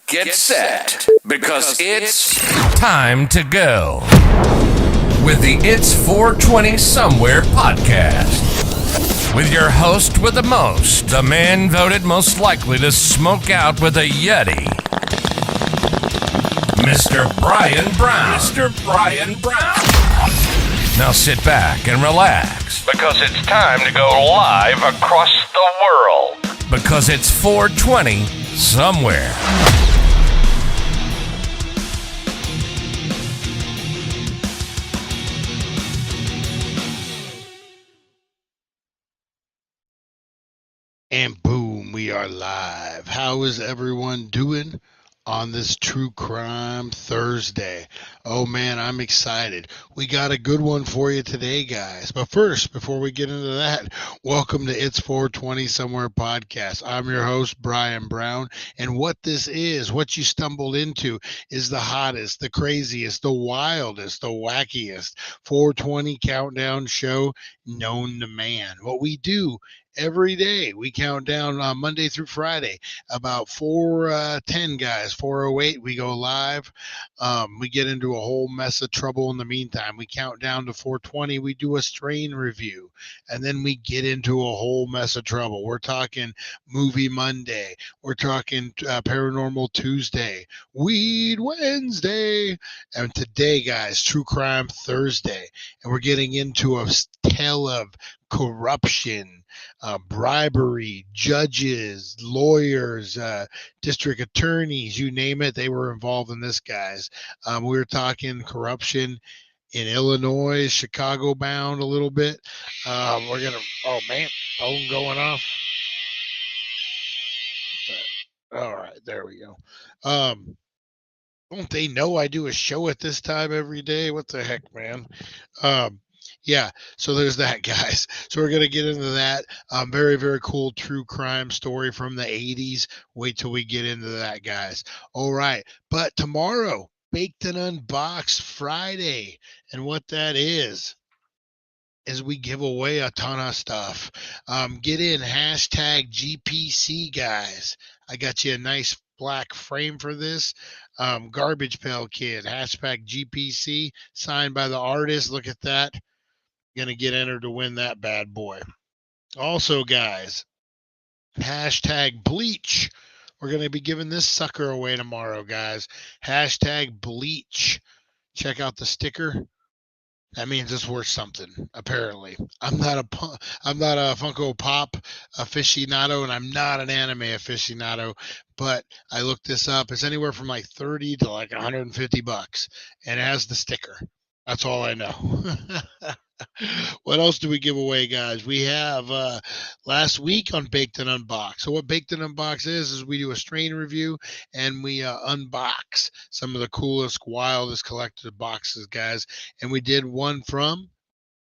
Get set, because it's time to go with the It's 420 Somewhere podcast. With your host with the most, the man voted most likely to smoke out with a Yeti, Mr. Brian Brown. Mr. Brian Brown. Now sit back and relax, because it's time to go live across the world. Because it's 420 Somewhere. And boom, we are live. How is everyone doing on this True Crime Thursday? Oh man, I'm excited. We got a good one for you today, guys. But first, before we get into that, welcome to It's 420 Somewhere podcast. I'm your host, Brian Brown. And what this is, what you stumbled into, is the hottest, the craziest, the wildest, the wackiest 420 countdown show known to man. What we do every day, we count down Monday through Friday, about 4:10, guys. 4:08, we go live. We get into a whole mess of trouble in the meantime. We count down to 4:20. We do a strain review, and then we get into a whole mess of trouble. We're talking Movie Monday. We're talking Paranormal Tuesday, Weed Wednesday, and today, guys, True Crime Thursday. And we're getting into a tale of corruption, bribery, judges, lawyers, district attorneys, you name it, they were involved in this, guys. We were talking corruption in Illinois, Chicago bound a little bit. We're going to, oh man, phone going off. All right, there we go. Don't they know I do a show at this time every day? What the heck, man? Yeah, so there's that, guys. So we're going to get into that. Very, very cool true crime story from the 80s. Wait till we get into that, guys. All right, but tomorrow, Baked and Unboxed Friday. And what that is we give away a ton of stuff. Get in, hashtag GPC, guys. I got you a nice black frame for this. Garbage Pail Kid, hashtag GPC, signed by the artist. Look at that. Going to get entered to win that bad boy. Also, guys, hashtag Bleach. We're going to be giving this sucker away tomorrow, guys. Hashtag Bleach. Check out the sticker. That means it's worth something, apparently. I'm not a Funko Pop aficionado, and I'm not an anime aficionado, but I looked this up. It's anywhere from like 30 to like $150, and it has the sticker. That's all I know. What else do we give away, guys? We have last week on Baked and Unboxed. So what Baked and Unboxed is we do a strain review and we unbox some of the coolest, wildest collected boxes, guys. And we did one from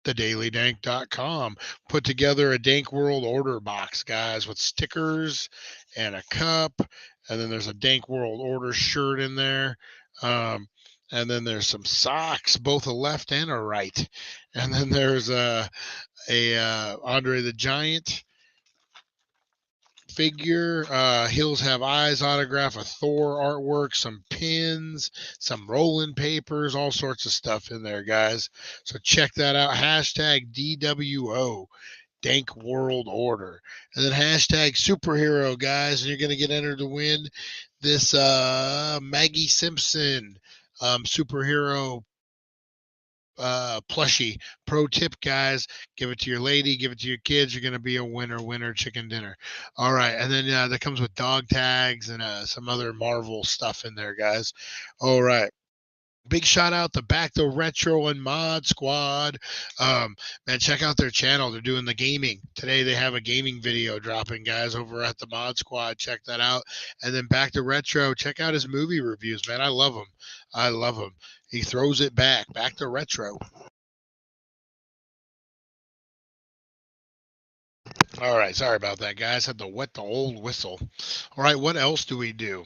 thedailydank.com. Put together a Dank World Order box, guys, with stickers and a cup. And then there's a Dank World Order shirt in there. And then there's some socks, both a left and a right. And then there's a Andre the Giant figure, Hills Have Eyes autograph, a Thor artwork, some pins, some rolling papers, all sorts of stuff in there, guys. So check that out. Hashtag DWO. Dank World Order. And then hashtag superhero, guys. And you're going to get entered to win this Maggie Simpson superhero plushie. Pro tip, guys, give it to your lady, give it to your kids. You're going to be a winner chicken dinner. All right, and then that comes with dog tags and some other Marvel stuff in there, guys. All right. Big shout out to Back to Retro and Mod Squad. Man, check out their channel. They're doing the gaming. Today they have a gaming video dropping, guys, over at the Mod Squad. Check that out. And then Back to Retro, check out his movie reviews, man. I love him. I love him. He throws it back to retro. All right, sorry about that, guys. Had to wet the old whistle. All right, what else do we do?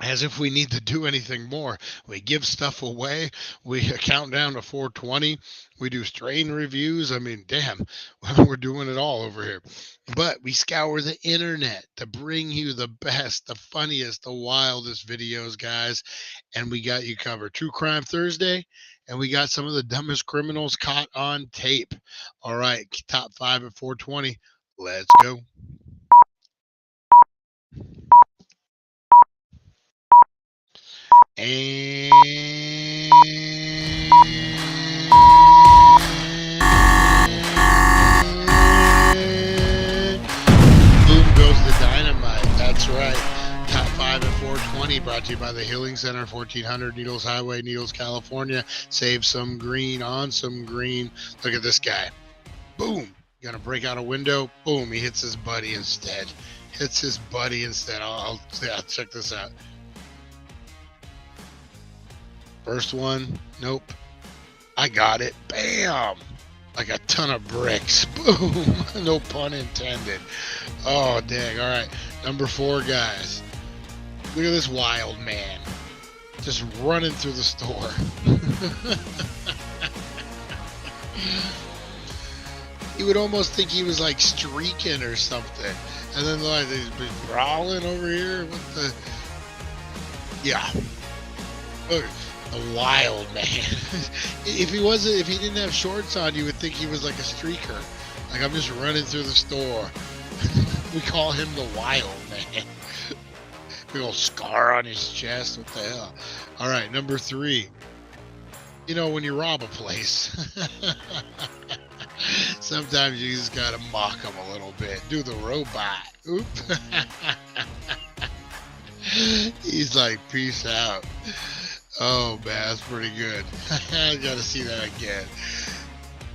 as if we need to do anything more. We give stuff away. We count down to 420. We do strain reviews. I mean, damn, we're doing it all over here. But we scour the internet to bring you the best, the funniest, the wildest videos, guys. And we got you covered. True Crime Thursday. And we got some of the dumbest criminals caught on tape. All right, top 5 at 420. Let's go. And boom goes the dynamite. That's right. Top 5 at 420 brought to you by the Healing Center, 1400 Needles Highway, Needles, California. Save some green on some green. Look at this guy. Boom. Gonna break out a window. Boom. He hits his buddy instead. Yeah, check this out. First one, nope. I got it. Bam! Like a ton of bricks. Boom! No pun intended. Oh, dang. All right. Number 4, guys. Look at this wild man. Just running through the store. You would almost think he was like streaking or something. And then like he's been crawling over here. What the? Yeah. Look. A wild man. If he didn't have shorts on, you would think he was like a streaker. Like, I'm just running through the store. We call him the wild man. Big old scar on his chest. What the hell? All right, number 3. You know, when you rob a place, sometimes you just gotta mock him a little bit. Do the robot. Oop. He's like, peace out. Oh, man, that's pretty good. I gotta see that again.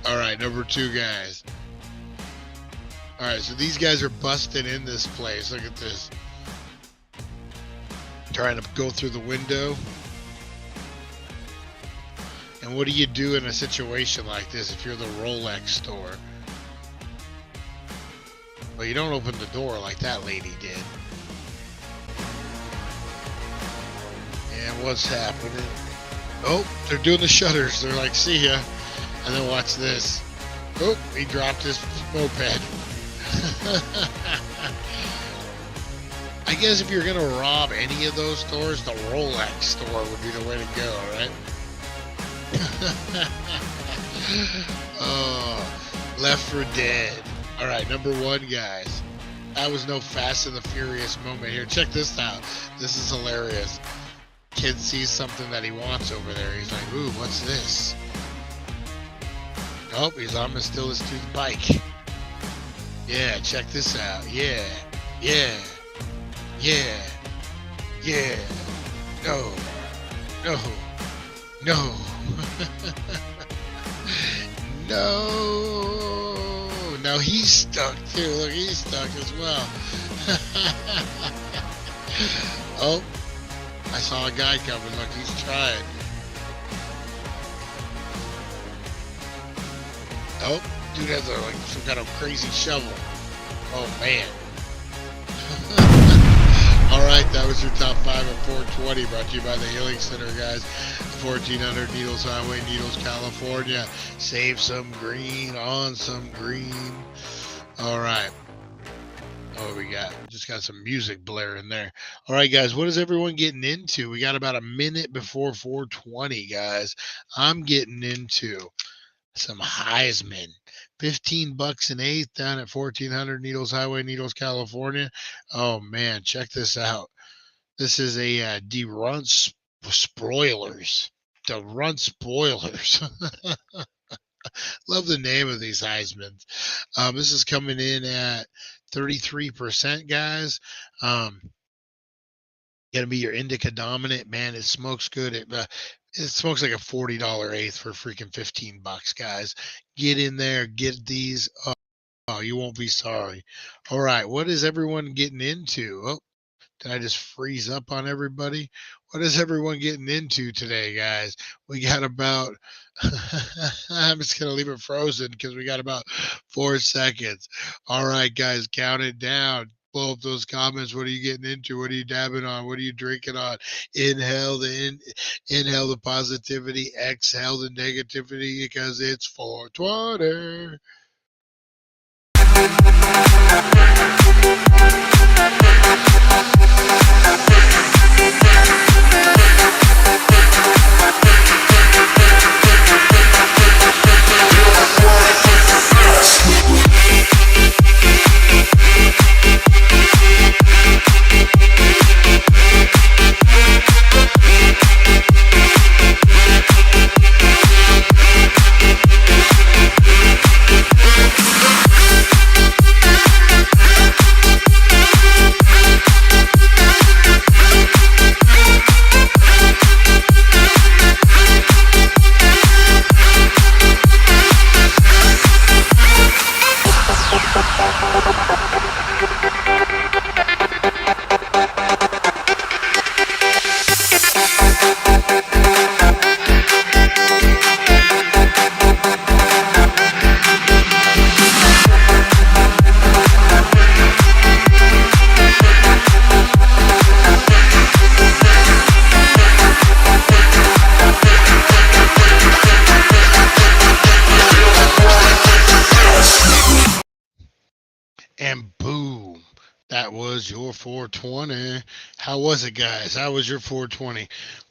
All right, number 2, guys. All right, so these guys are busting in this place. Look at this. Trying to go through the window. And what do you do in a situation like this if you're the Rolex store? Well, you don't open the door like that lady did. And what's happening? Oh, they're doing the shutters. They're like, see ya. And then watch this. Oh, he dropped his moped. I guess if you're going to rob any of those stores, the Rolex store would be the way to go, right? Oh, Left for Dead. All right, number 1, guys. That was no Fast and the Furious moment here. Check this out. This is hilarious. Kid sees something that he wants over there. He's like, ooh, what's this? Oh, he's almost still his tooth bike. Yeah, check this out. Yeah. No. No. Now he's stuck too. Look, he's stuck as well. Oh. I saw a guy coming. Look, he's trying. Oh, dude has like some kind of crazy shovel. Oh man. All right, that was your top 5 at 420, brought to you by the Healing Center, guys. 1400 Needles Highway, Needles, California. Save some green on some green. All right. Oh, we just got some music blaring there. All right, guys, what is everyone getting into? We got about a minute before 420, guys. I'm getting into some Heisman. $15 an eighth down at 1400 Needles Highway, Needles, California. Oh, man, check this out. This is a DeRunt Spoilers. DeRunt Spoilers. Love the name of these Heismans. This is coming in at 33%, guys. Gonna be your indica dominant, man. It smokes good. It smokes like a $40 eighth for freaking $15, guys. Get in there, get these. Oh, you won't be sorry. All right, what is everyone getting into? Oh, did I just freeze up on everybody? What is everyone getting into today, guys? We got about, I'm just going to leave it frozen because we got about 4 seconds. All right, guys, count it down. Blow up those comments. What are you getting into? What are you dabbing on? What are you drinking on? Inhale inhale the positivity, exhale the negativity, because it's 420. And boom, that was your 420. How was it, guys? How was your 420?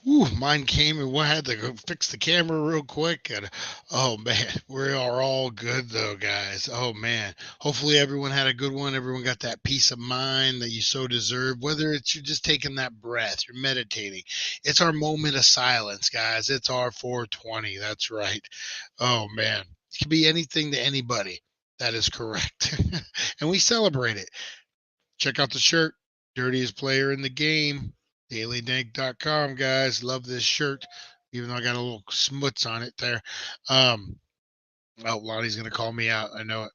Ooh, mine came and I had to go fix the camera real quick. And oh man, we are all good though, guys. Oh man, hopefully everyone had a good one. Everyone got that peace of mind that you so deserve. Whether it's you're just taking that breath, you're meditating. It's our moment of silence, guys. It's our 420. That's right. Oh man, it can be anything to anybody. That is correct. And we celebrate it. Check out the shirt. Dirtiest player in the game. DailyDank.com, guys. Love this shirt. Even though I got a little smuts on it there. Oh, Lonnie's going to call me out. I know it.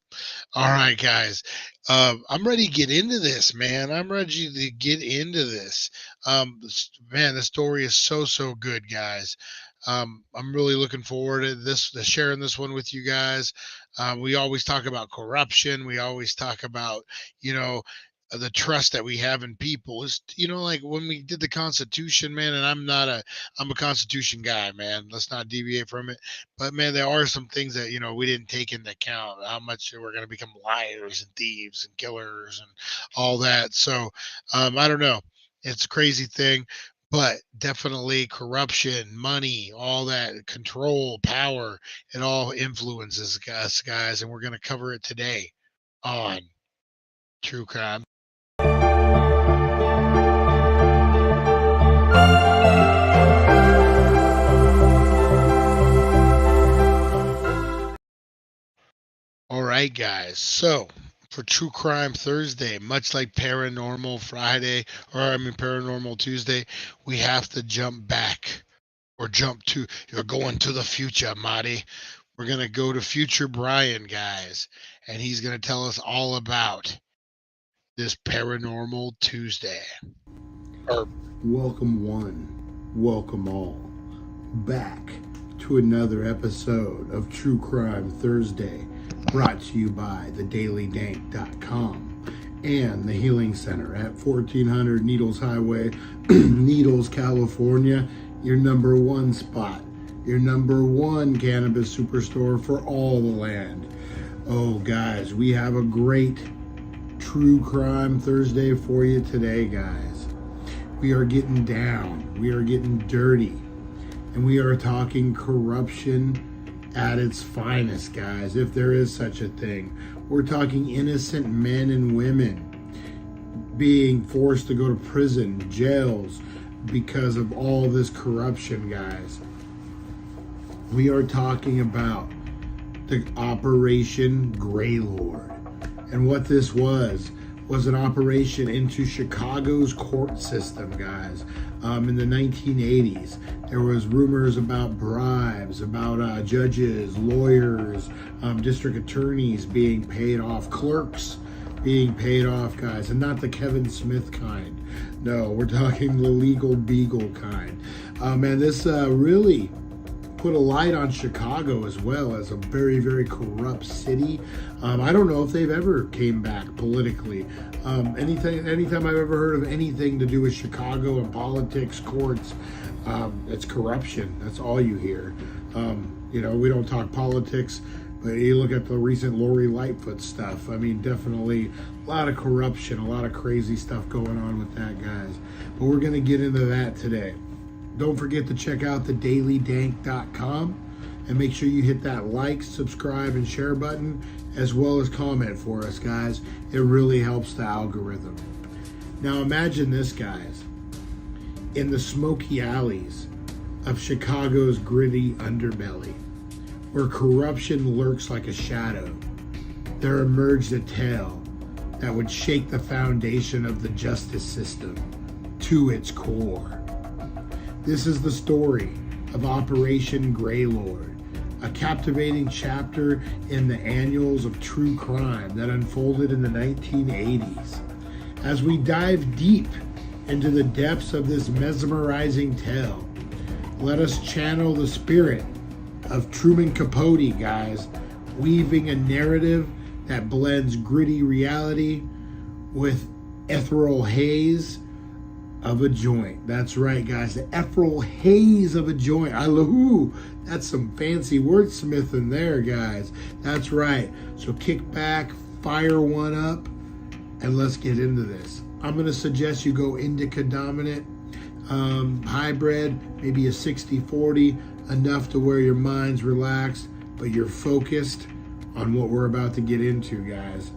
All right, guys. I'm ready to get into this, man. I'm ready to get into this. Man, the story is so good, guys. I'm really looking forward to sharing this one with you guys. We always talk about corruption. We always talk about, the trust that we have in people. Is, like when we did the Constitution, man, and I'm a Constitution guy, man. Let's not deviate from it. But man, there are some things that, we didn't take into account, how much we're going to become liars and thieves and killers and all that. So I don't know. It's a crazy thing. But definitely corruption, money, all that control, power, it all influences us, guys. And we're going to cover it today on True Crime. All right, guys. So for True Crime Thursday, much like Paranormal Friday, Paranormal Tuesday, we have to jump back or you're going to the future, Marty. We're going to go to future Brian, guys, and he's going to tell us all about this Paranormal Tuesday. Welcome one, welcome all, back to another episode of True Crime Thursday, brought to you by thedailydank.com and the Healing Center at 1400 Needles Highway, Needles, California, your number one spot, your number one cannabis superstore for all the land. Oh, guys, we have a great True Crime Thursday for you today, guys. We are getting down, we are getting dirty, and we are talking corruption at its finest, guys, if there is such a thing. We're talking innocent men and women being forced to go to prison, jails, because of all this corruption, guys. We are talking about the Operation Greylord. And what this was an operation into Chicago's court system, guys. In the 1980s, there was rumors about bribes, about judges, lawyers, district attorneys being paid off, clerks being paid off, guys, and not the Kevin Smith kind. No, we're talking the legal beagle kind. Man, this really put a light on Chicago as well as a very, very corrupt city. I don't know if they've ever came back politically. Anytime I've ever heard of anything to do with Chicago and politics, courts, it's corruption. That's all you hear. We don't talk politics, but you look at the recent Lori Lightfoot stuff. I mean, definitely a lot of corruption, a lot of crazy stuff going on with that, guys. But we're going to get into that today. Don't forget to check out thedailydank.com and make sure you hit that like, subscribe, and share button, as well as comment for us, guys. It really helps the algorithm. Now imagine this, guys. In the smoky alleys of Chicago's gritty underbelly, where corruption lurks like a shadow, there emerged a tale that would shake the foundation of the justice system to its core. This is the story of Operation Greylord, a captivating chapter in the annals of true crime that unfolded in the 1980s. As we dive deep into the depths of this mesmerizing tale, let us channel the spirit of Truman Capote, guys, weaving a narrative that blends gritty reality with ethereal haze of a joint. That's right, guys, the ethereal haze of a joint. That's some fancy wordsmithing there, guys. That's right. So kick back, fire one up, and let's get into this. I'm going to suggest you go indica dominant, hybrid, maybe a 60-40, enough to where your mind's relaxed, but you're focused on what we're about to get into, guys.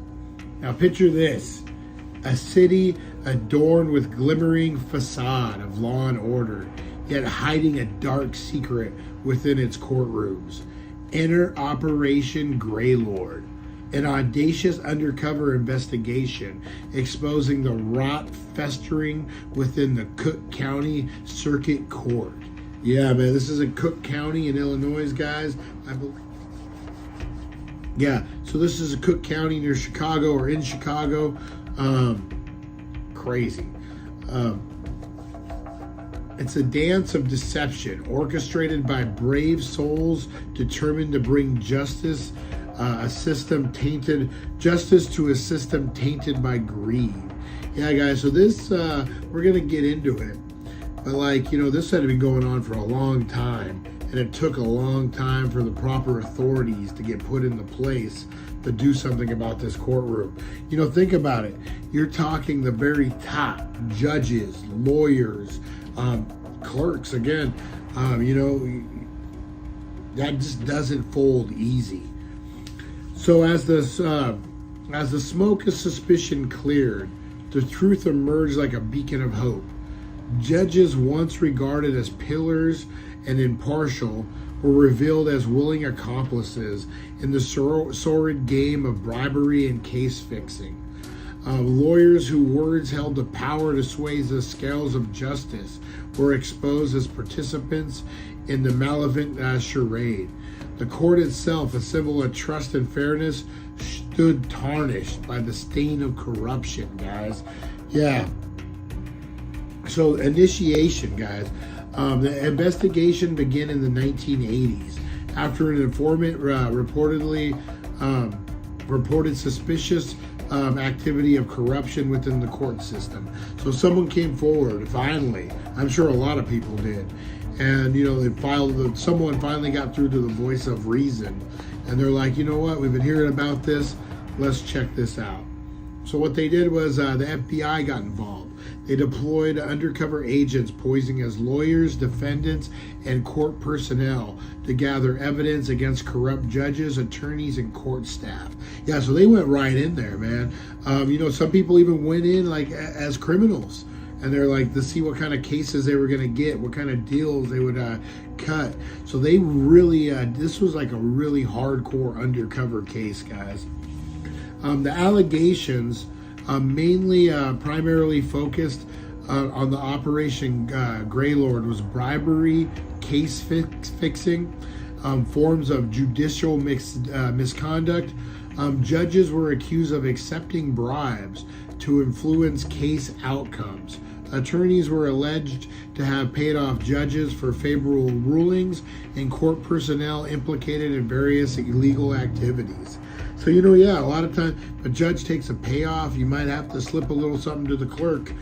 Now picture this. A city adorned with glimmering facade of law and order, yet hiding a dark secret within its courtrooms. Enter Operation Greylord, an audacious undercover investigation exposing the rot festering within the Cook County Circuit Court. Yeah, man, this is in Cook County in Illinois, guys. I believe. Yeah, so this is a Cook County near Chicago or in Chicago. Crazy. It's a dance of deception orchestrated by brave souls determined to bring justice to a system tainted by greed. Yeah, guys, so this, we're going to get into it. But this had been going on for a long time, and it took a long time for the proper authorities to get put into place to do something about this courtroom. Think about it. You're talking the very top judges, lawyers, clerks. Again, that just doesn't fold easy. So as the smoke of suspicion cleared, the truth emerged like a beacon of hope. Judges once regarded as pillars and impartial were revealed as willing accomplices in the sordid game of bribery and case fixing. Lawyers whose words held the power to sway the scales of justice were exposed as participants in the malevolent charade. The court itself, a symbol of trust and fairness, stood tarnished by the stain of corruption, guys. Yeah. So initiation, guys. The investigation began in the 1980s after an informant reported suspicious activity of corruption within the court system. So someone came forward, finally. I'm sure a lot of people did. And, someone finally got through to the voice of reason. And they're like, you know what? We've been hearing about this. Let's check this out. So what they did was the FBI got involved. They deployed undercover agents posing as lawyers, defendants, and court personnel to gather evidence against corrupt judges, attorneys, and court staff. Yeah, so they went right in there, man. Some people even went in as criminals. And they're to see what kind of cases they were going to get, what kind of deals they would cut. So they really, this was a really hardcore undercover case, guys. The allegations primarily focused on the Operation Greylord was bribery, case fixing, forms of judicial misconduct. Judges were accused of accepting bribes to influence case outcomes, Attorneys were alleged to have paid off judges for favorable rulings and court personnel implicated in various illegal activities. So, a lot of times a judge takes a payoff, you might have to slip a little something to the clerk.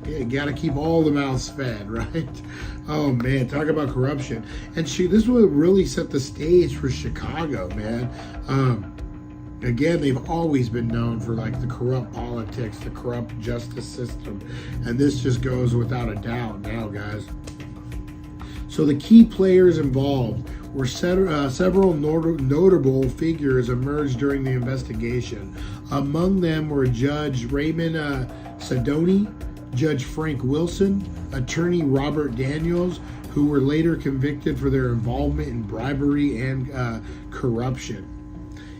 You got to keep all the mouths fed, right? Oh, man, talk about corruption. And this would really set the stage for Chicago, man. Again, they've always been known for like the corrupt politics, the corrupt justice system. And this just goes without a doubt now, guys. So the key players involved were several notable figures emerged during the investigation. Among them were Judge Raymond Sidoni, Judge Frank Wilson, Attorney Robert Daniels, who were later convicted for their involvement in bribery and corruption.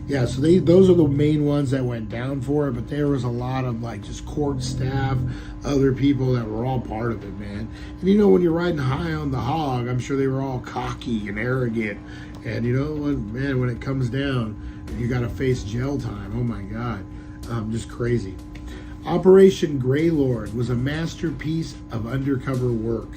Yeah, so those are the main ones that went down for it, but there was a lot of like just court staff, other people that were all part of it, man. And when you're riding high on the hog, I'm sure they were all cocky and arrogant. And when it comes down, you got to face jail time. Oh my God, just crazy. Operation Greylord was a masterpiece of undercover work.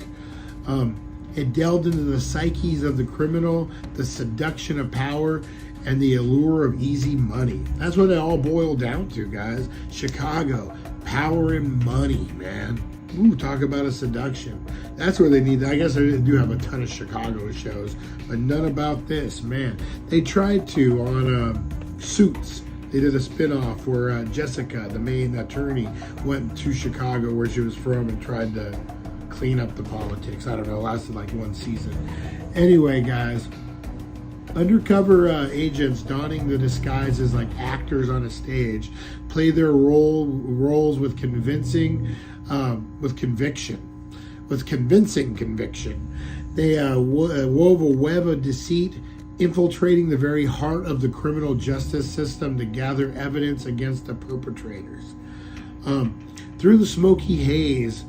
It delved into the psyches of the criminal, the seduction of power, and the allure of easy money. That's what it all boiled down to, guys. Chicago, power and money, man. Ooh, talk about a seduction. That's where they need. I guess they do have a ton of Chicago shows, but none about this, man. They tried to on Suits. They did a spin-off where Jessica, the main attorney, went to Chicago where she was from and tried to clean up the politics. I don't know, it lasted like one season. Anyway, guys, undercover agents donning the disguises like actors on a stage play their roles with convincing conviction. They wove a web of deceit, infiltrating the very heart of the criminal justice system to gather evidence against the perpetrators. Through the smoky haze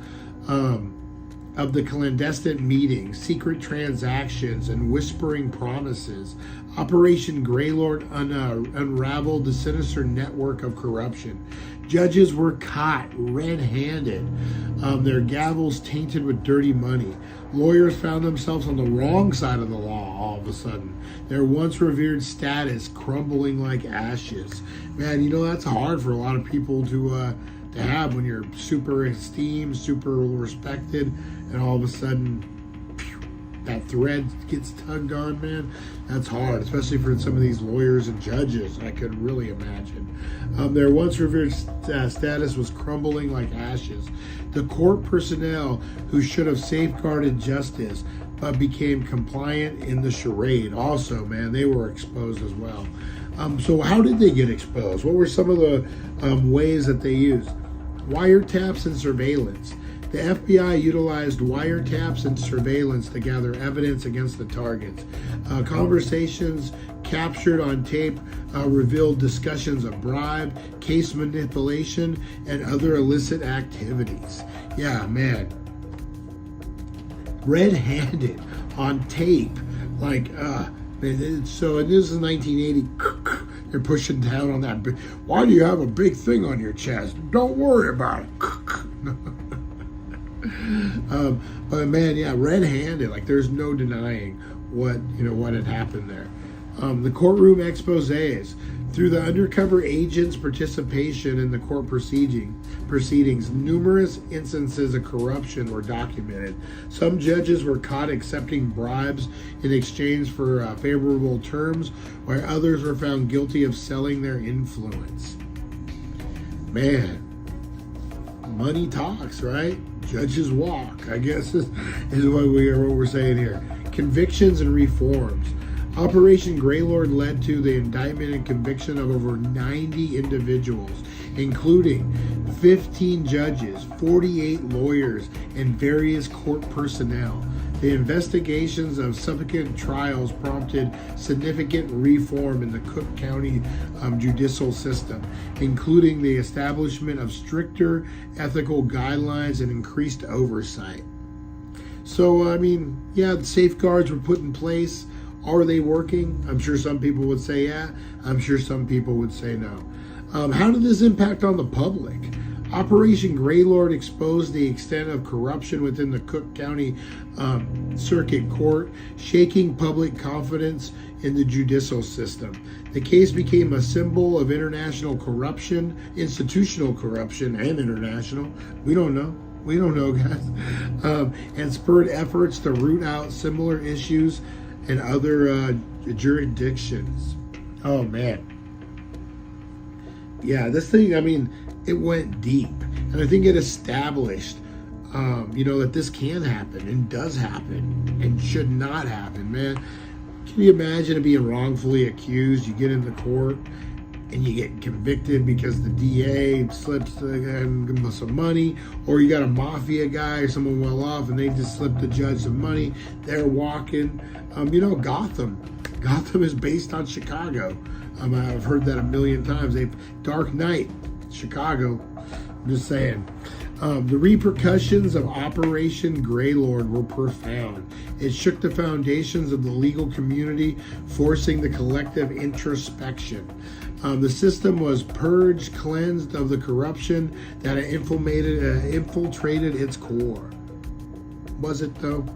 of the clandestine meetings, secret transactions, and whispering promises, Operation Greylord unraveled the sinister network of corruption. Judges were caught red-handed, their gavels tainted with dirty money. Lawyers found themselves on the wrong side of the law all of a sudden. Their once revered status crumbling like ashes. Man, that's hard for a lot of people to have when you're super esteemed, super respected, and all of a sudden that thread gets tugged on, man. That's hard, especially for some of these lawyers and judges. I could really imagine. Their once revered status was crumbling like ashes. The court personnel who should have safeguarded justice but became compliant in the charade. Also, man, they were exposed as well. So how did they get exposed? What were some of the ways that they used? Wiretaps and surveillance. The FBI utilized wiretaps and surveillance to gather evidence against the targets. Conversations captured on tape revealed discussions of bribe, case manipulation, and other illicit activities. Yeah, man. Red-handed on tape. Like, so, and this is 1980. They're pushing down on that. Why do you have a big thing on your chest? Don't worry about it. But man, yeah, red-handed. Like, there's no denying what had happened there. The courtroom exposés. Through the undercover agents' participation in the court proceedings, numerous instances of corruption were documented. Some judges were caught accepting bribes in exchange for favorable terms, while others were found guilty of selling their influence. Man, money talks, right? Judges walk, I guess is what we're saying here. Convictions and reforms. Operation Greylord led to the indictment and conviction of over 90 individuals, including 15 judges, 48 lawyers, and various court personnel. The investigations of subsequent trials prompted significant reform in the Cook County judicial system, including the establishment of stricter ethical guidelines and increased oversight. So, the safeguards were put in place. Are they working? I'm sure some people would say yeah. I'm sure some people would say no. How did this impact on the public? Operation Greylord exposed the extent of corruption within the Cook County Circuit Court, shaking public confidence in the judicial system. The case became a symbol of international corruption, institutional corruption, and international. We don't know. We don't know, guys. And spurred efforts to root out similar issues in other jurisdictions. Oh, man. Yeah, this thing, I mean, it went deep. And I think it established, that this can happen and does happen and should not happen, man. Can you imagine being wrongfully accused? You get into court and you get convicted because the DA slips some money, or you got a mafia guy or someone well off and they just slip the judge some money. They're walking. Gotham is based on Chicago. I've heard that a million times. Dark Knight, Chicago. I'm just saying. The repercussions of Operation Greylord were profound. It shook the foundations of the legal community, forcing the collective introspection. The system was purged, cleansed of the corruption that had infiltrated its core. Was it though?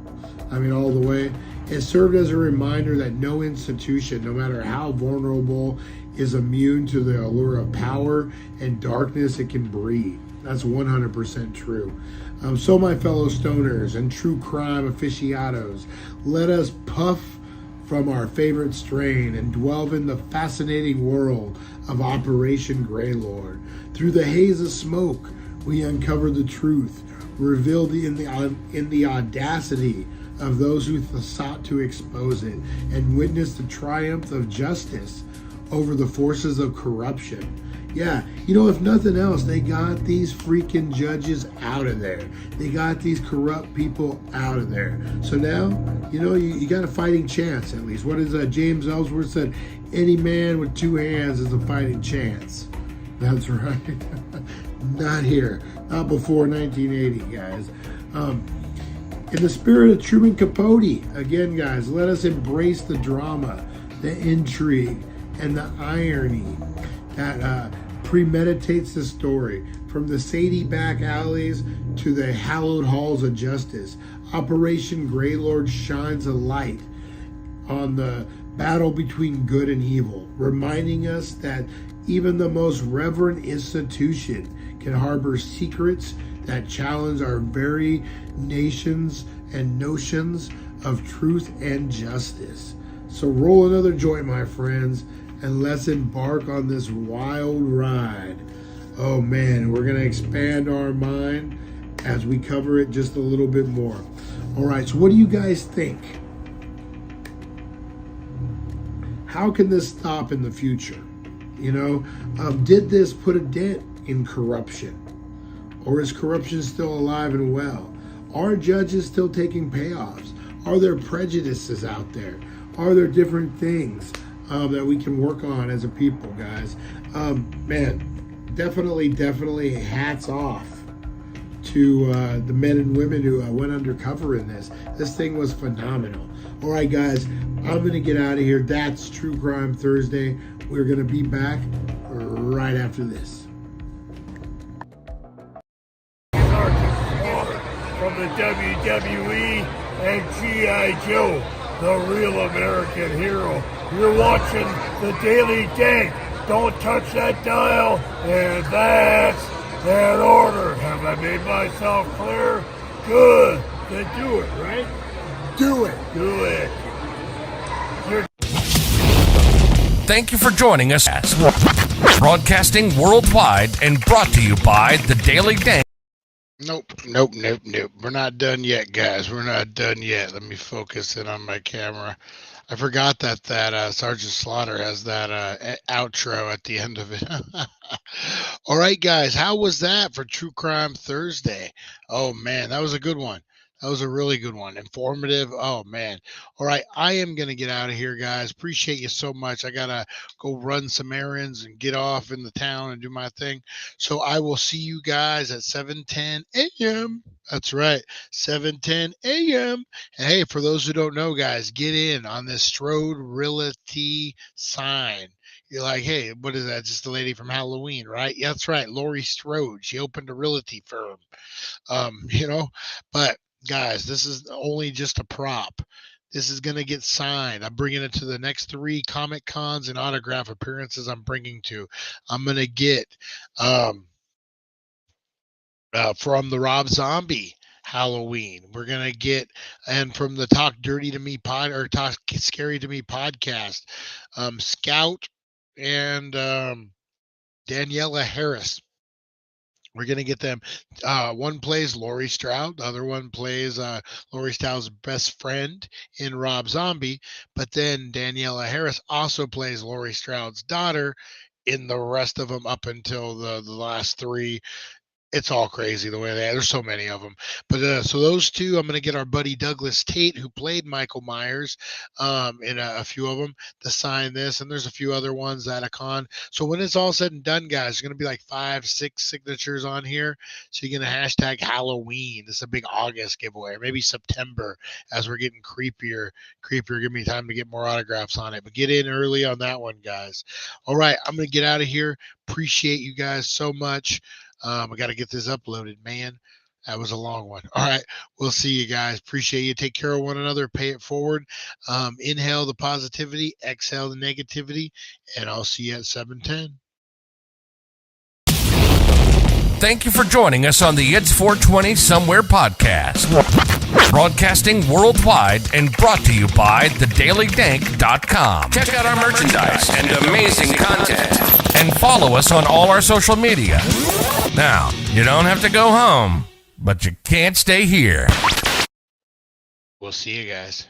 I mean, all the way. It served as a reminder that no institution, no matter how vulnerable, is immune to the allure of power and darkness it can breed. That's 100% true. So my fellow stoners and true crime aficionados, let us puff from our favorite strain and dwell in the fascinating world of Operation Greylord. Through the haze of smoke, we uncover the truth, revealed in the audacity of those who sought to expose it, and witness the triumph of justice over the forces of corruption. Yeah, if nothing else, they got these freaking judges out of there. They got these corrupt people out of there. So now, you got a fighting chance at least. What is James Ellsworth said? Any man with two hands is a fighting chance. That's right. Not here. Not before 1980, guys. In the spirit of Truman Capote, again, guys, let us embrace the drama, the intrigue, and the irony that premeditates the story. From the seedy back alleys to the hallowed halls of justice, Operation Greylord shines a light on the battle between good and evil, reminding us that even the most reverent institution can harbor secrets that challenge our very nations and notions of truth and justice. So roll another joint, my friends, and let's embark on this wild ride. Oh man, we're going to expand our mind as we cover it just a little bit more. All right, so what do you guys think? How can this stop in the future? Did this put a dent in corruption? Or is corruption still alive and well? Are judges still taking payoffs? Are there prejudices out there? Are there different things that we can work on as a people, guys? Man, definitely hats off to the men and women who went undercover in this. This thing was phenomenal. All right, guys, I'm going to get out of here. That's True Crime Thursday. We're going to be back right after this. From the WWE and G.I. Joe, the real American hero. You're watching the Daily Dank. Don't touch that dial, and that's an order. Have I made myself clear? Good. Then do it, right? Do it. Do it. Thank you for joining us. Broadcasting worldwide and brought to you by the Daily Dank. Nope. We're not done yet, guys. We're not done yet. Let me focus in on my camera. I forgot that Sergeant Slaughter has that outro at the end of it. All right, guys. How was that for True Crime Thursday? Oh, man, that was a good one. That was a really good one. Informative. Oh, man. All right. I am going to get out of here, guys. Appreciate you so much. I got to go run some errands and get off in the town and do my thing. So I will see you guys at 7:10 a.m. That's right. 7:10 a.m. And hey, for those who don't know, guys, get in on this Strode Realty sign. You're like, hey, what is that? Just a lady from Halloween, right? Yeah, that's right. Laurie Strode. She opened a realty firm. But guys, this is only just a prop. This is going to get signed. I'm bringing it to the next 3 Comic Cons and autograph appearances I'm bringing to. I'm going to get from the Rob Zombie Halloween. We're going to get, and from the Talk Dirty to Me Talk Scary to Me podcast, Scout and Daniela Harris. We're going to get them. One plays Laurie Strode. The other one plays Laurie Stroud's best friend in Rob Zombie. But then Daniela Harris also plays Laurie Stroud's daughter in the rest of them up until the last 3. It's all crazy the way there's so many of them. But so those 2, I'm going to get our buddy Douglas Tate, who played Michael Myers in a few of them, to sign this. And there's a few other ones at a con. So when it's all said and done, guys, there's going to be like 5, 6 signatures on here. So you're going to hashtag Halloween. This is a big August giveaway, or maybe September as we're getting creepier. Give me time to get more autographs on it. But get in early on that one, guys. All right, I'm going to get out of here. Appreciate you guys so much. I got to get this uploaded, man. That was a long one. All right. We'll see you guys. Appreciate you. Take care of one another. Pay it forward. Inhale the positivity. Exhale the negativity. And I'll see you at 7:10. Thank you for joining us on the It's 420 Somewhere podcast. Broadcasting worldwide and brought to you by thedailydank.com. Check out our merchandise and amazing content. And follow us on all our social media. Now, you don't have to go home, but you can't stay here. We'll see you guys.